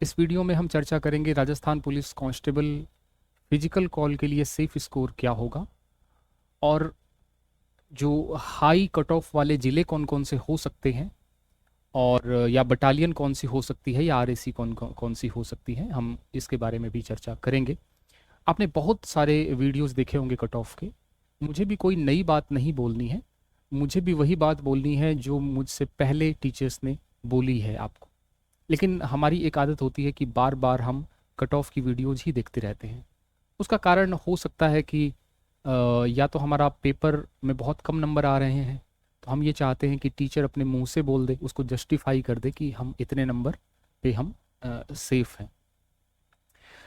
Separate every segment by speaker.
Speaker 1: इस वीडियो में हम चर्चा करेंगे Rajasthan police constable physical call के लिए सेफ स्कोर क्या होगा और जो हाई कट ऑफ वाले ज़िले कौन कौन से हो सकते हैं और या बटालियन कौन सी हो सकती है या आरएसी कौन कौन कौन सी हो सकती है, हम इसके बारे में भी चर्चा करेंगे। आपने बहुत सारे वीडियोस देखे होंगे कट ऑफ के। मुझे भी कोई नई बात नहीं बोलनी है, मुझे भी वही बात बोलनी है जो मुझसे पहले टीचर्स ने बोली है आपको। लेकिन हमारी एक आदत होती है कि बार बार हम कट ऑफ की वीडियोज ही देखते रहते हैं। उसका कारण हो सकता है कि या तो हमारा पेपर में बहुत कम नंबर आ रहे हैं, तो हम ये चाहते हैं कि टीचर अपने मुंह से बोल दे, उसको जस्टिफाई कर दे कि हम इतने नंबर पे हम सेफ हैं।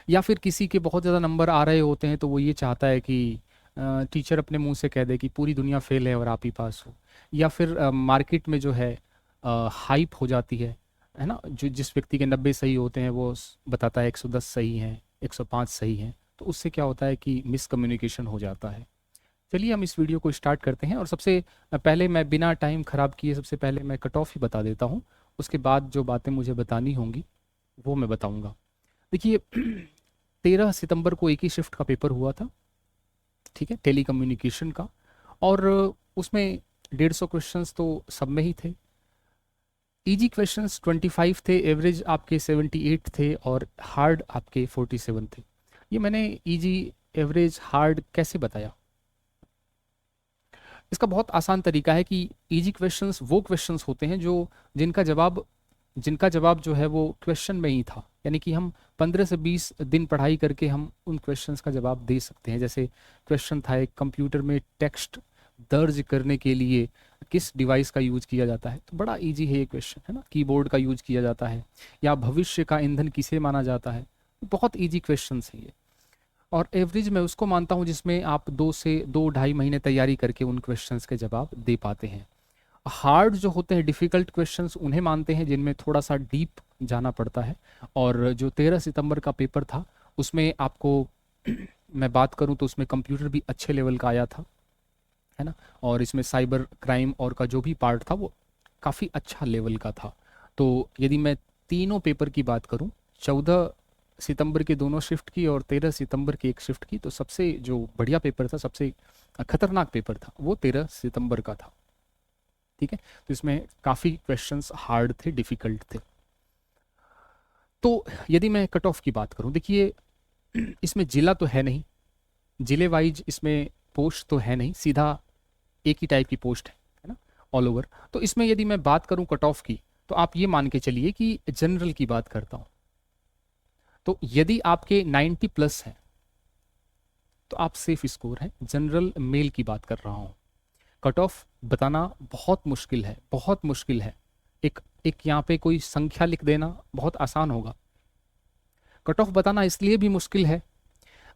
Speaker 1: या फिर किसी के बहुत ज़्यादा नंबर आ रहे होते हैं तो वो ये चाहता है कि टीचर अपने मुंह से कह दे कि पूरी दुनिया फेल है और आप ही पास हो। या फिर मार्केट में जो है हाइप हो जाती है ना, जो जिस व्यक्ति के 90 सही होते हैं वो बताता है 110 सही हैं, 105 सही हैं, तो उससे क्या होता है कि मिसकम्युनिकेशन हो जाता है। चलिए हम इस वीडियो को स्टार्ट करते हैं और सबसे पहले मैं बिना टाइम ख़राब किए सबसे पहले मैं कट ऑफ ही बता देता हूँ। उसके बाद जो बातें मुझे बतानी होंगी वो मैं बताऊँगा। देखिए 13 सितंबर को एक ही शिफ्ट का पेपर हुआ था, ठीक है, टेली कम्युनिकेशन का। और उसमें 150 क्वेश्चंस तो सब में ही थे। इजी क्वेश्चंस 25 थे, एवरेज आपके 78 थे और हार्ड आपके 47 थे। ये मैंने इजी, एवरेज, हार्ड कैसे बताया? इसका बहुत आसान तरीका है कि इजी क्वेश्चंस वो क्वेश्चंस होते हैं जो जिनका जवाब जो है वो क्वेश्चन में ही था, यानी कि हम 15 से 20 दिन पढ़ाई करके हम उन क्वेश्चंस का जवाब दे सकते हैं। जैसे क्वेश्चन था एक, कंप्यूटर में टेक्स्ट दर्ज करने के लिए किस डिवाइस का यूज किया जाता है, तो बड़ा इजी है ये क्वेश्चन, है ना। कीबोर्ड का यूज किया जाता है। या भविष्य का ईंधन किसे माना जाता है, बहुत इजी क्वेश्चन है ये। और एवरेज मैं उसको मानता हूँ जिसमें आप 2 से 2 ढाई महीने तैयारी करके उन क्वेश्चंस के जवाब दे पाते हैं। हार्ड जो होते हैं, डिफ़िकल्ट क्वेश्चंस, उन्हें मानते हैं जिनमें थोड़ा सा डीप जाना पड़ता है। और जो 13 सितंबर का पेपर था उसमें आपको मैं बात करूं तो उसमें कंप्यूटर भी अच्छे लेवल का आया था, है ना। और इसमें साइबर क्राइम और का जो भी पार्ट था वो काफ़ी अच्छा लेवल का था। तो यदि मैं तीनों पेपर की बात करूं, 14 सितंबर के दोनों शिफ्ट की और 13 सितंबर की एक शिफ्ट की, तो सबसे जो बढ़िया पेपर था, सबसे खतरनाक पेपर था, वो 13 सितंबर का था, ठीक है। तो इसमें काफ़ी क्वेश्चंस हार्ड थे, डिफ़िकल्ट थे। तो यदि मैं कट ऑफ की बात करूं, देखिए इसमें जिला तो है नहीं, जिले वाइज इसमें पोस्ट तो है नहीं, सीधा एक ही टाइप की पोस्ट है ना, ऑल ओवर। तो इसमें यदि मैं बात करूं कट ऑफ की, तो आप ये मान के चलिए कि जनरल की बात करता हूं। तो यदि आपके 90 प्लस है तो आप सेफ स्कोर है। जनरल मेल की बात कर रहा हूं। कट ऑफ बताना बहुत मुश्किल है, बहुत मुश्किल है। एक एक यहाँ पे कोई संख्या लिख देना बहुत आसान होगा। कट ऑफ बताना इसलिए भी मुश्किल है,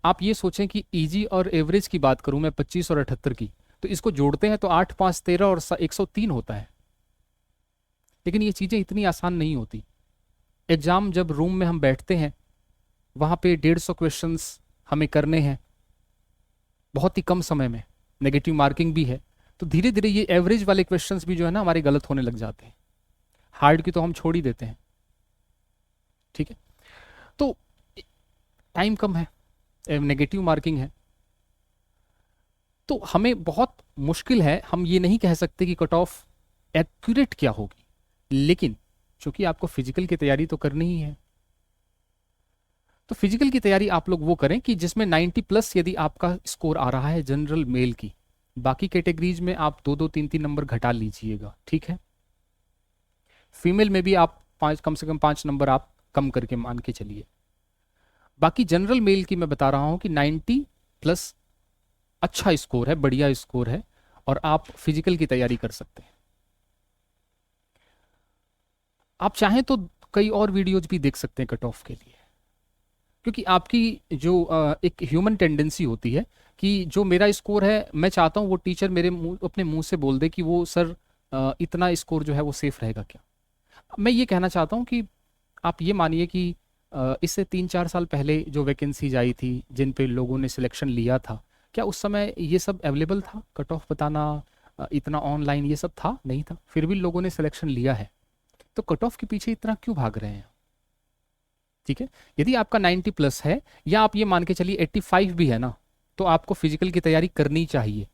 Speaker 1: आप ये सोचें कि इजी और एवरेज की बात करूं मैं 25 और 78 की, तो इसको जोड़ते हैं तो 8 5 13 और 103 होता है। लेकिन ये चीज़ें इतनी आसान नहीं होती। एग्जाम जब रूम में हम बैठते हैं, वहाँ पे 150 क्वेश्चंस हमें करने हैं बहुत ही कम समय में, नेगेटिव मार्किंग भी है। तो धीरे धीरे ये एवरेज वाले क्वेश्चंस भी जो है ना हमारे गलत होने लग जाते हैं। हार्ड की तो हम छोड़ ही देते हैं, ठीक है। तो टाइम कम है, नेगेटिव मार्किंग है, तो हमें बहुत मुश्किल है। हम ये नहीं कह सकते कि कट ऑफ एक्यूरेट क्या होगी, लेकिन चूंकि आपको फिजिकल की तैयारी तो करनी ही है, तो फिजिकल की तैयारी आप लोग वो करें कि जिसमें 90 प्लस यदि आपका स्कोर आ रहा है जनरल मेल की, बाकी कैटेगरीज में आप 2 2 3 3 नंबर घटा लीजिएगा, ठीक है। फीमेल में भी आप कम से कम 5 नंबर आप कम करके मान के चलिए। बाकी जनरल मेल की मैं बता रहा हूं कि 90 प्लस अच्छा स्कोर है, बढ़िया स्कोर है, और आप फिजिकल की तैयारी कर सकते हैं। आप चाहें तो कई और वीडियोज भी देख सकते हैं कट ऑफ के लिए, क्योंकि आपकी जो एक ह्यूमन टेंडेंसी होती है कि जो मेरा स्कोर है, मैं चाहता हूँ वो टीचर मेरे मुंह अपने मुंह से बोल दे कि वो सर इतना स्कोर जो है वो सेफ रहेगा क्या। मैं ये कहना चाहता हूँ कि आप ये मानिए कि इससे 3 4 साल पहले जो वैकेंसीज आई थी जिन पे लोगों ने सिलेक्शन लिया था, क्या उस समय ये सब अवेलेबल था? कट ऑफ बताना, इतना ऑनलाइन ये सब था नहीं था, फिर भी लोगों ने सिलेक्शन लिया है। तो कट ऑफ के पीछे इतना क्यों भाग रहे हैं? ठीक है। यदि आपका 90 प्लस है या आप ये मान के चलिए 85 भी है ना, तो आपको फिजिकल की तैयारी करनी चाहिए।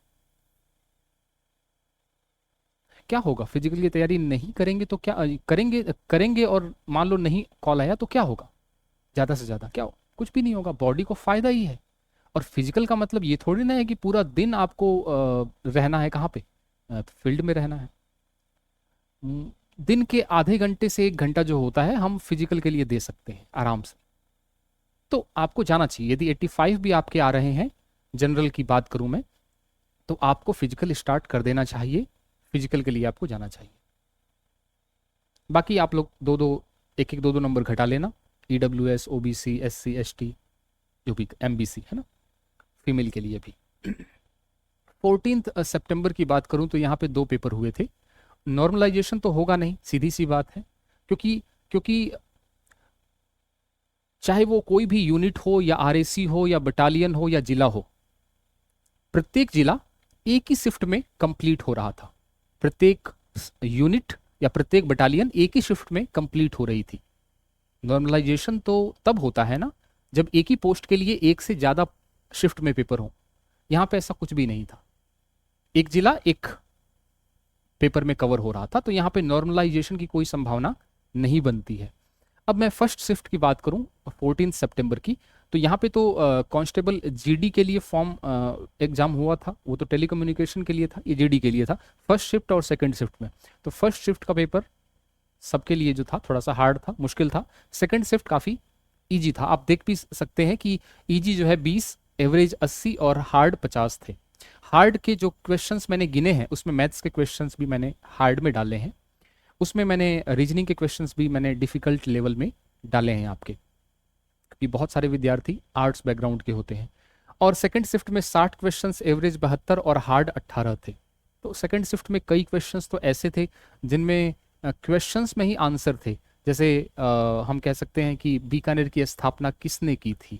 Speaker 1: क्या होगा, फिजिकल की तैयारी नहीं करेंगे तो क्या करेंगे, करेंगे और मान लो नहीं कॉल आया तो क्या होगा, ज़्यादा से ज़्यादा क्या हो, कुछ भी नहीं होगा, बॉडी को फायदा ही है। और फिजिकल का मतलब ये थोड़ी ना है कि पूरा दिन आपको रहना है कहाँ पे, फील्ड में रहना है। हम्म, दिन के आधे घंटे से 1 घंटा जो होता है हम फिजिकल के लिए दे सकते हैं आराम से। तो आपको जाना चाहिए, यदि 85 भी आपके आ रहे हैं, जनरल की बात करूं मैं, तो आपको फिजिकल स्टार्ट कर देना चाहिए, फिजिकल के लिए आपको जाना चाहिए। बाकी आप लोग दो दो, एक एक दो दो नंबर घटा लेना, EWS, OBC, SC, ST, जो भी MBC है ना, फीमेल के लिए भी। 14 सितंबर की बात करूं तो यहाँ पे 2 पेपर हुए थे। नॉर्मलाइजेशन तो होगा नहीं, सीधी सी बात है, क्योंकि क्योंकि चाहे वो कोई भी यूनिट हो या RAC हो या बटालियन हो या जिला हो, प्रत्येक जिला एक ही शिफ्ट में कंप्लीट हो रहा था, प्रत्येक यूनिट या प्रत्येक बटालियन एक ही शिफ्ट में कंप्लीट हो रही थी। नॉर्मलाइजेशन तो तब होता है ना जब एक ही पोस्ट के लिए एक से ज्यादा शिफ्ट में पेपर हो। यहां पे ऐसा कुछ भी नहीं था, एक जिला एक पेपर में कवर हो रहा था, तो यहां पे नॉर्मलाइजेशन की कोई संभावना नहीं बनती है। अब मैं फर्स्ट शिफ्ट की बात करूं 14 सितंबर की, तो यहाँ पे तो कांस्टेबल GD के लिए फॉर्म एग्जाम हुआ था, वो तो टेलीकम्युनिकेशन के लिए था, ये GD के लिए था, फर्स्ट शिफ्ट और सेकंड शिफ्ट में। तो फर्स्ट शिफ्ट का पेपर सबके लिए जो था थोड़ा सा हार्ड था, मुश्किल था। सेकंड शिफ्ट काफ़ी इजी था, आप देख भी सकते हैं कि इजी जो है 20, एवरेज 80 और हार्ड 50 थे। हार्ड के जो क्वेश्चंस मैंने गिने हैं उसमें मैथ्स के क्वेश्चंस भी मैंने हार्ड में डाले हैं, उसमें मैंने रीजनिंग के क्वेश्चंस भी मैंने डिफिकल्ट लेवल में डाले हैं आपके, क्योंकि बहुत सारे विद्यार्थी आर्ट्स बैकग्राउंड के होते हैं। और सेकंड शिफ्ट में 60 क्वेश्चंस, एवरेज 72 और हार्ड 18 थे। तो सेकंड शिफ्ट में कई क्वेश्चंस तो ऐसे थे जिनमें क्वेश्चंस में ही आंसर थे, जैसे हम कह सकते हैं कि बीकानेर की स्थापना किसने की थी,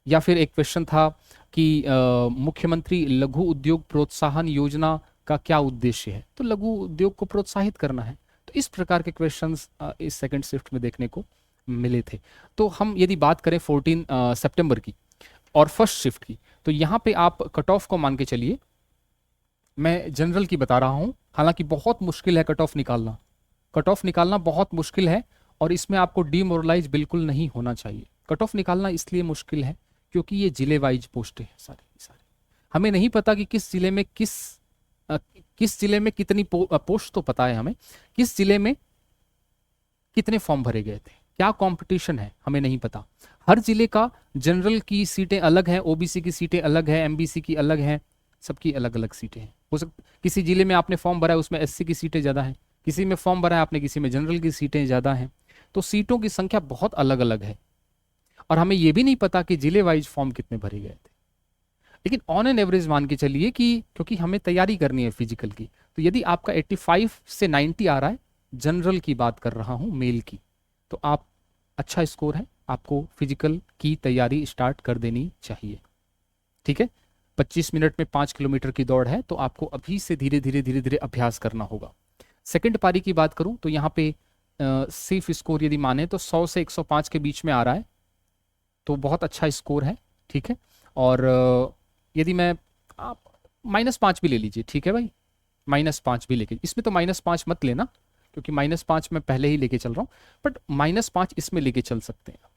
Speaker 1: या फिर एक क्वेश्चन था कि मुख्यमंत्री लघु उद्योग प्रोत्साहन योजना का क्या उद्देश्य है, तो लघु उद्योग को प्रोत्साहित करना है। तो इस प्रकार के क्वेश्चंस इस सेकंड शिफ्ट में देखने को मिले थे। तो हम यदि बात करें 14 सितंबर की और फर्स्ट शिफ्ट की, तो यहाँ पे आप कट ऑफ को मान के चलिए, मैं जनरल की बता रहा हूँ, हालांकि बहुत मुश्किल है कट ऑफ निकालना, कट ऑफ निकालना बहुत मुश्किल है, और इसमें आपको डीमोरलाइज बिल्कुल नहीं होना चाहिए। कट ऑफ निकालना इसलिए मुश्किल है क्योंकि ये जिले वाइज पोस्टें हैं सारी, हमें नहीं पता कि किस जिले में किस जिले में कितनी पोस्ट तो पता है हमें, किस जिले में कितने फॉर्म भरे गए थे, क्या कंपटीशन है हमें नहीं पता। हर जिले का जनरल की सीटें अलग हैं, OBC की सीटें अलग हैं, MBC की अलग हैं, सबकी अलग अलग सीटें हैं। हो सकता किसी जिले में आपने फॉर्म भरा है उसमें SC की सीटें ज़्यादा हैं, किसी में फॉर्म भरा है आपने किसी में जनरल की सीटें ज़्यादा हैं, तो सीटों की संख्या बहुत अलग अलग है, और हमें यह भी नहीं पता कि जिले वाइज फॉर्म कितने भरे गए थे। लेकिन ऑन एन एवरेज मान के चलिए कि क्योंकि हमें तैयारी करनी है फिजिकल की, तो यदि आपका 85 से 90 आ रहा है, जनरल की बात कर रहा हूं मेल की, तो आप अच्छा स्कोर है, आपको फिजिकल की तैयारी स्टार्ट कर देनी चाहिए। ठीक है, 25 मिनट में 5 किलोमीटर की दौड़ है, तो आपको अभी से धीरे धीरे अभ्यास करना होगा। सेकंड पारी की बात करूं तो यहाँ पे सेफ स्कोर यदि माने तो 100 से 105 के बीच में आ रहा है, तो बहुत अच्छा स्कोर है। ठीक है, और यदि मैं, आप -5 भी ले लीजिए, ठीक है भाई, -5 भी लेके, इसमें तो -5 मत लेना क्योंकि -5 मैं पहले ही लेके चल रहा हूँ, बट -5 इसमें लेके चल सकते हैं आप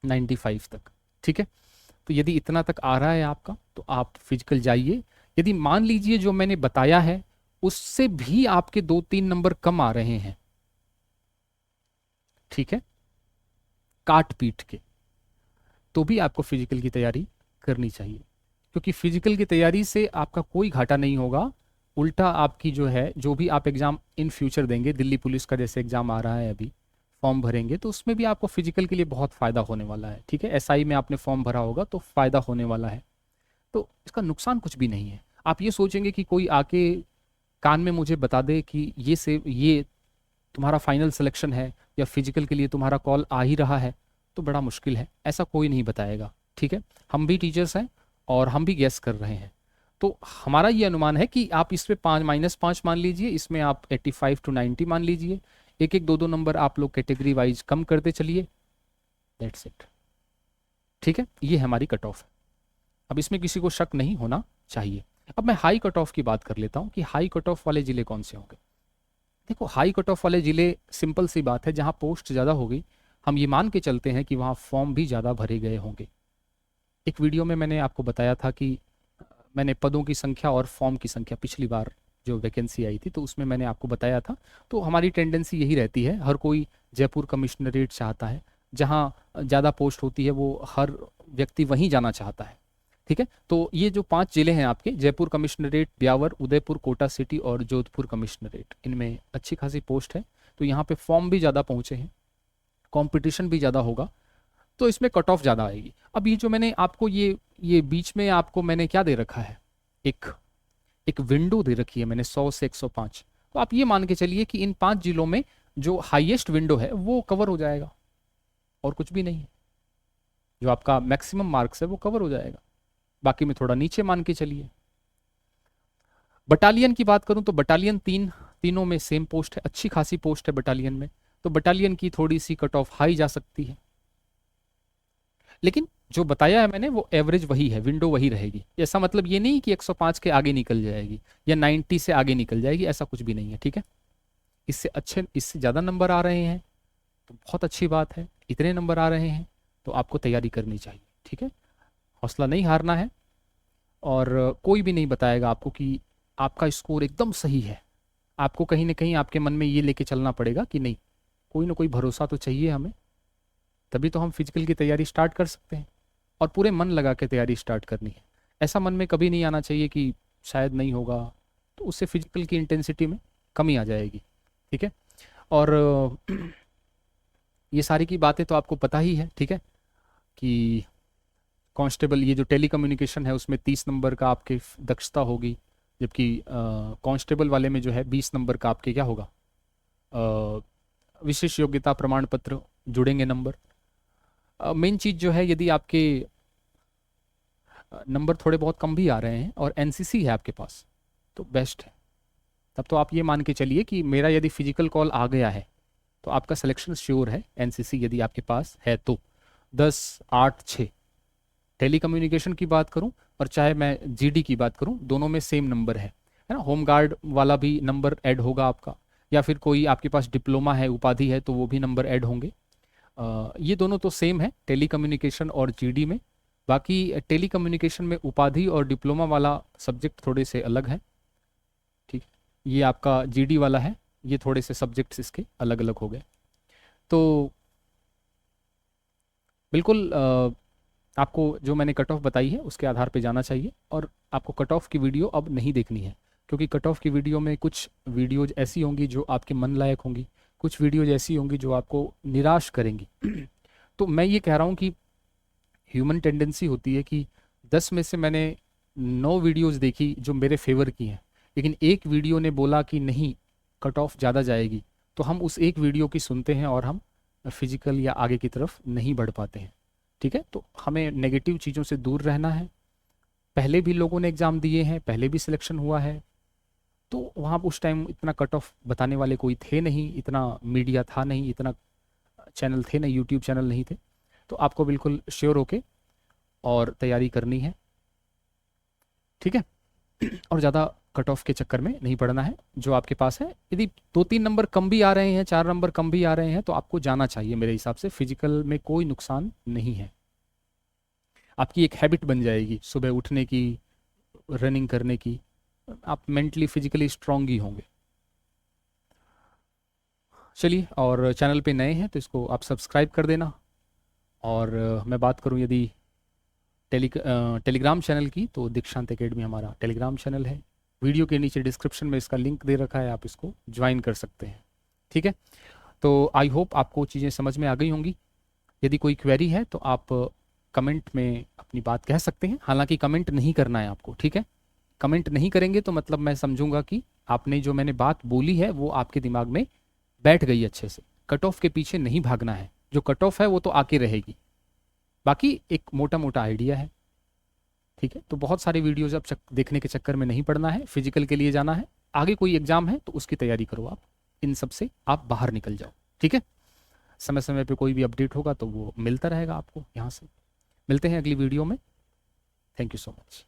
Speaker 1: 95 तक। ठीक है, तो यदि इतना तक आ रहा है आपका तो आप फिजिकल जाइए। यदि मान लीजिए जो मैंने बताया है उससे भी आपके 2-3 नंबर कम आ रहे हैं, ठीक है, काट पीट के, तो भी आपको फिजिकल की तैयारी करनी चाहिए, क्योंकि फिजिकल की तैयारी से आपका कोई घाटा नहीं होगा, उल्टा आपकी जो है, जो भी आप एग्जाम इन फ्यूचर देंगे, दिल्ली पुलिस का जैसे एग्जाम आ रहा है अभी, फॉर्म भरेंगे तो उसमें भी आपको फिजिकल के लिए बहुत फायदा होने वाला है। ठीक है, SI में आपने फॉर्म भरा होगा तो फायदा होने वाला है, तो इसका नुकसान कुछ भी नहीं है। आप ये सोचेंगे कि कोई आके कान में मुझे बता दे कि ये तुम्हारा फाइनल सिलेक्शन है या फिजिकल के लिए तुम्हारा कॉल आ ही रहा है, तो बड़ा मुश्किल है, ऐसा कोई नहीं बताएगा। ठीक है, हम भी टीचर्स हैं और हम भी गेस कर रहे हैं, तो हमारा ये अनुमान है कि आप इसमें -5 मान लीजिए, इसमें आप 85 to 90 मान लीजिए, एक एक दो दो नंबर आप लोग कैटेगरी वाइज कम करते चलिए, दैट्स इट। ठीक है, ये हमारी कट ऑफ है। अब इसमें किसी को शक नहीं होना चाहिए। अब मैं हाई कट ऑफ की बात कर लेता हूँ कि हाई कट ऑफ वाले ज़िले कौन से होंगे। देखो, हाई कट ऑफ वाले ज़िले, सिंपल सी बात है, जहाँ पोस्ट ज़्यादा होगी, हम ये मान के चलते हैं कि वहाँ फॉर्म भी ज़्यादा भरे गए होंगे। एक वीडियो में मैंने आपको बताया था कि मैंने पदों की संख्या और फॉर्म की संख्या, पिछली बार जो वैकेंसी आई थी तो उसमें मैंने आपको बताया था। तो हमारी टेंडेंसी यही रहती है, हर कोई जयपुर कमिश्नरेट चाहता है, जहाँ ज़्यादा पोस्ट होती है वो हर व्यक्ति वहीं जाना चाहता है। ठीक है, तो ये जो 5 जिले हैं आपके, जयपुर कमिश्नरेट, ब्यावर, उदयपुर, कोटा सिटी और जोधपुर कमिश्नरेट, इनमें अच्छी खासी पोस्ट है। तो यहाँ पे फॉर्म भी ज़्यादा पहुँचे हैं, कंपटीशन भी ज़्यादा होगा, तो इसमें कट ऑफ ज़्यादा आएगी। अब ये जो मैंने आपको ये बीच में आपको मैंने क्या दे रखा है, एक एक विंडो दे रखी है मैंने 100 से 105। तो आप ये मान के चलिए कि इन 5 जिलों में जो हाईएस्ट विंडो है वो कवर हो जाएगा, और कुछ भी नहीं है। जो आपका मैक्सिमम मार्क्स है वो कवर हो जाएगा। बाकी में थोड़ा नीचे मान के चलिए। बटालियन की बात करूं तो बटालियन तीनों में सेम पोस्ट है, अच्छी खासी पोस्ट है बटालियन में, तो बटालियन की थोड़ी सी कट ऑफ हाई जा सकती है। लेकिन जो बताया है मैंने वो एवरेज वही है, विंडो वही रहेगी। ऐसा मतलब ये नहीं कि 105 के आगे निकल जाएगी या 90 से आगे निकल जाएगी, ऐसा कुछ भी नहीं है। ठीक है, इससे ज़्यादा नंबर आ रहे हैं तो बहुत अच्छी बात है, इतने नंबर आ रहे हैं तो आपको तैयारी करनी चाहिए। ठीक है, हौसला नहीं हारना है, और कोई भी नहीं बताएगा आपको कि आपका स्कोर एकदम सही है। आपको कहीं ना कहीं आपके मन में ये लेके चलना पड़ेगा कि नहीं, कोई ना कोई भरोसा तो चाहिए हमें, तभी तो हम फिजिकल की तैयारी स्टार्ट कर सकते हैं, और पूरे मन लगा के तैयारी स्टार्ट करनी है। ऐसा मन में कभी नहीं आना चाहिए कि शायद नहीं होगा, तो उससे फिजिकल की इंटेंसिटी में कमी आ जाएगी। ठीक है, और ये सारी की बातें तो आपको पता ही है। ठीक है, कि कांस्टेबल, ये जो टेलीकम्युनिकेशन है उसमें 30 नंबर का आपके दक्षता होगी, जबकि कांस्टेबल वाले में जो है 20 नंबर का आपके क्या होगा, विशेष योग्यता प्रमाण पत्र जुड़ेंगे नंबर। मेन चीज़ जो है, यदि आपके नंबर थोड़े बहुत कम भी आ रहे हैं और एनसीसी है आपके पास तो बेस्ट है। तब तो आप ये मान के चलिए कि मेरा यदि फिजिकल कॉल आ गया है तो आपका सिलेक्शन श्योर है, एनसीसी यदि आपके पास है तो। 10, 8, 6 टेली कम्युनिकेशन की बात करूं और चाहे मैं जीडी की बात करूं, दोनों में सेम नंबर है ना। होम गार्ड वाला भी नंबर ऐड होगा आपका, या फिर कोई आपके पास डिप्लोमा है, उपाधि है, तो वो भी नंबर ऐड होंगे। ये दोनों तो सेम है टेली कम्युनिकेशन और जीडी में। बाकी टेली कम्युनिकेशन में उपाधि और डिप्लोमा वाला सब्जेक्ट थोड़े से अलग है। ठीक, ये आपका जीडी वाला है, ये थोड़े से सब्जेक्ट्स इसके अलग अलग हो गए। तो बिल्कुल आपको जो मैंने कट ऑफ बताई है उसके आधार पे जाना चाहिए, और आपको कट ऑफ की वीडियो अब नहीं देखनी है, क्योंकि कट ऑफ की वीडियो में कुछ वीडियोज ऐसी होंगी जो आपके मन लायक होंगी, कुछ वीडियोज ऐसी होंगी जो आपको निराश करेंगी। तो मैं ये कह रहा हूँ कि ह्यूमन टेंडेंसी होती है कि 10 में से मैंने 9 वीडियोस देखी जो मेरे फेवर की हैं, लेकिन एक वीडियो ने बोला कि नहीं कट ऑफ ज़्यादा जाएगी, तो हम उस एक वीडियो की सुनते हैं और हम फिजिकल या आगे की तरफ नहीं बढ़ पाते हैं। ठीक है, तो हमें नेगेटिव चीज़ों से दूर रहना है। पहले भी लोगों ने एग्ज़ाम दिए हैं, पहले भी सिलेक्शन हुआ है, तो वहाँ उस टाइम इतना कट ऑफ बताने वाले कोई थे नहीं, इतना मीडिया था नहीं, इतना चैनल थे नहीं, यूट्यूब चैनल नहीं थे। तो आपको बिल्कुल श्योर होके और तैयारी करनी है। ठीक है, और ज़्यादा कट ऑफ के चक्कर में नहीं पड़ना है। जो आपके पास है, यदि 2-3 नंबर कम भी आ रहे हैं, 4 नंबर कम भी आ रहे हैं, तो आपको जाना चाहिए। मेरे हिसाब से फिजिकल में कोई नुकसान नहीं है, आपकी एक हैबिट बन जाएगी सुबह उठने की, रनिंग करने की, आप मेंटली फिजिकली स्ट्रांग ही होंगे। चलिए, और चैनल पे नए हैं तो इसको आप सब्सक्राइब कर देना। और मैं बात करूं यदि टेलीग्राम चैनल की, तो दीक्षांत एकेडमी हमारा टेलीग्राम चैनल है। वीडियो के नीचे डिस्क्रिप्शन में इसका लिंक दे रखा है, आप इसको ज्वाइन कर सकते हैं। ठीक है, तो आई होप आपको चीज़ें समझ में आ गई होंगी। यदि कोई क्वेरी है तो आप कमेंट में अपनी बात कह सकते हैं। हालांकि कमेंट नहीं करना है आपको, ठीक है। कमेंट नहीं करेंगे तो मतलब मैं समझूंगा कि आपने जो मैंने बात बोली है वो आपके दिमाग में बैठ गई अच्छे से। कट ऑफ के पीछे नहीं भागना है, जो कट ऑफ है वो तो आके रहेगी, बाकी एक मोटा मोटा आइडिया है। ठीक है, तो बहुत सारे वीडियोज अब देखने के चक्कर में नहीं पड़ना है, फिजिकल के लिए जाना है। आगे कोई एग्जाम है तो उसकी तैयारी करो आप, इन सब से आप बाहर निकल जाओ। ठीक है, समय समय पे कोई भी अपडेट होगा तो वो मिलता रहेगा आपको यहाँ से। मिलते हैं अगली वीडियो में। Thank you so much.